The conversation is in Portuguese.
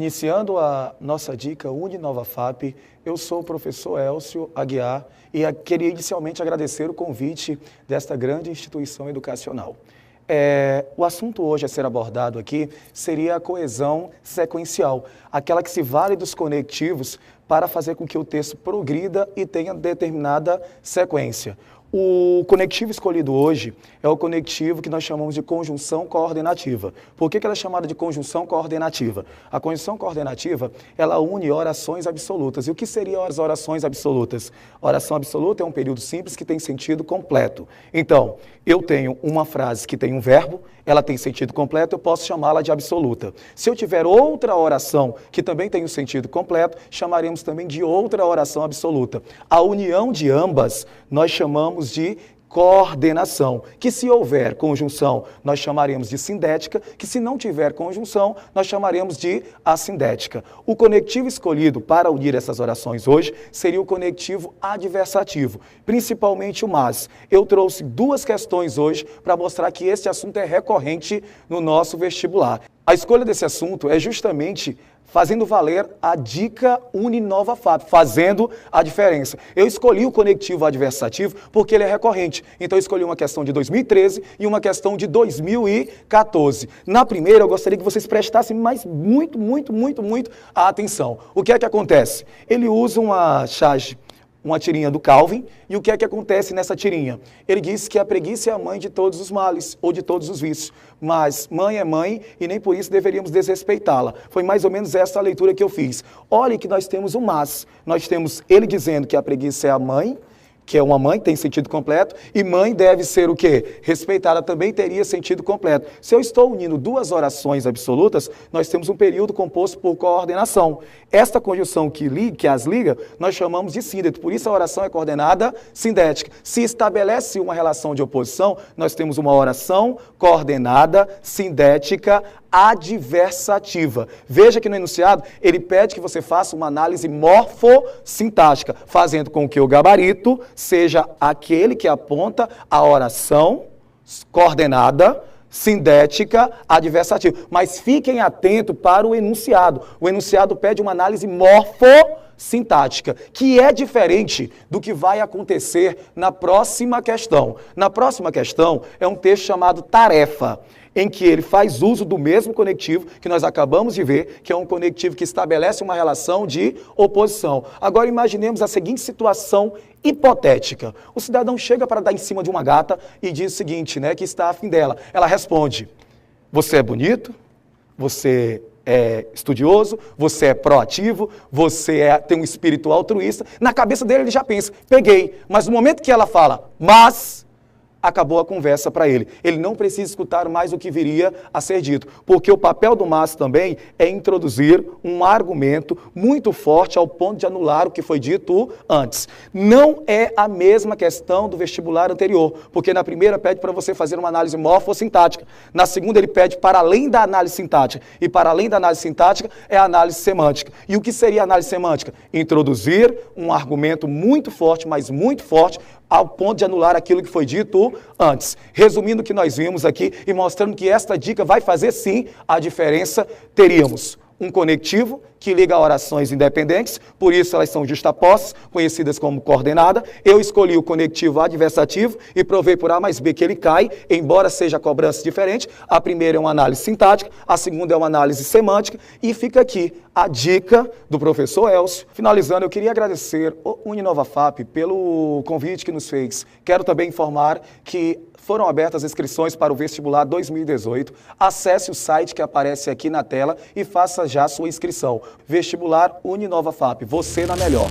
Iniciando a nossa dica Uninova FAP, eu sou o professor Elcio Aguiar e queria inicialmente agradecer o convite desta grande instituição educacional. O assunto hoje a ser abordado aqui seria a coesão sequencial, aquela que se vale dos conectivos para fazer com que o texto progrida e tenha determinada sequência. O conectivo escolhido hoje é o conectivo que nós chamamos de conjunção coordenativa. Por que ela é chamada de conjunção coordenativa? A conjunção coordenativa, ela une orações absolutas. E o que seriam as orações absolutas? A oração absoluta é um período simples que tem sentido completo. Então, eu tenho uma frase que tem um verbo, ela tem sentido completo, eu posso chamá-la de absoluta. Se eu tiver outra oração que também tem um sentido completo, chamaremos também de outra oração absoluta. A união de ambas, nós chamamos de coordenação, que se houver conjunção, nós chamaremos de sindética, que se não tiver conjunção, nós chamaremos de assindética. O conectivo escolhido para unir essas orações hoje seria o conectivo adversativo, principalmente o mas. Eu trouxe duas questões hoje para mostrar que este assunto é recorrente no nosso vestibular. A escolha desse assunto é justamente fazendo valer a dica Uninova FAP, fazendo a diferença. Eu escolhi o conectivo adversativo porque ele é recorrente. Então eu escolhi uma questão de 2013 e uma questão de 2014. Na primeira eu gostaria que vocês prestassem muito a atenção. O que é que acontece? Ele usa uma tirinha do Calvin, e o que é que acontece nessa tirinha? Ele diz que a preguiça é a mãe de todos os males, ou de todos os vícios, mas mãe é mãe e nem por isso deveríamos desrespeitá-la. Foi mais ou menos essa a leitura que eu fiz. Olha que nós temos um mas, nós temos ele dizendo que a preguiça é a mãe, que é uma mãe, tem sentido completo, e mãe deve ser o quê? Respeitada também teria sentido completo. Se eu estou unindo duas orações absolutas, nós temos um período composto por coordenação. Esta conjunção que as liga, nós chamamos de síndeto, por isso a oração é coordenada sindética. Se estabelece uma relação de oposição, nós temos uma oração coordenada sindética adversativa. Veja que no enunciado, ele pede que você faça uma análise morfossintática, fazendo com que o gabarito seja aquele que aponta a oração coordenada sindética adversativa. Mas fiquem atentos para o enunciado. O enunciado pede uma análise morfossintática, que é diferente do que vai acontecer na próxima questão. Na próxima questão é um texto chamado tarefa, em que ele faz uso do mesmo conectivo que nós acabamos de ver, que é um conectivo que estabelece uma relação de oposição. Agora imaginemos a seguinte situação hipotética. O cidadão chega para dar em cima de uma gata e diz o seguinte, que está afim dela. Ela responde, você é bonito, você é estudioso, você é proativo, você tem um espírito altruísta. Na cabeça dele ele já pensa, peguei. Mas no momento que ela fala, mas acabou a conversa para ele. Ele não precisa escutar mais o que viria a ser dito, porque o papel do mas também é introduzir um argumento muito forte ao ponto de anular o que foi dito antes. Não é a mesma questão do vestibular anterior, porque na primeira pede para você fazer uma análise morfossintática, na segunda ele pede para além da análise sintática, e para além da análise sintática é a análise semântica. E o que seria a análise semântica? Introduzir um argumento muito forte, mas muito forte, ao ponto de anular aquilo que foi dito antes. Resumindo o que nós vimos aqui e mostrando que esta dica vai fazer sim a diferença, teríamos um conectivo que liga a orações independentes, por isso elas são justapostas, conhecidas como coordenada. Eu escolhi o conectivo adversativo e provei por A mais B que ele cai, embora seja a cobrança diferente. A primeira é uma análise sintática, a segunda é uma análise semântica, e fica aqui a dica do professor Elcio. Finalizando, eu queria agradecer o Uninova FAP pelo convite que nos fez. Quero também informar que foram abertas as inscrições para o vestibular 2018. Acesse o site que aparece aqui na tela e faça já a sua inscrição. Vestibular Uninova FAP, você na melhor.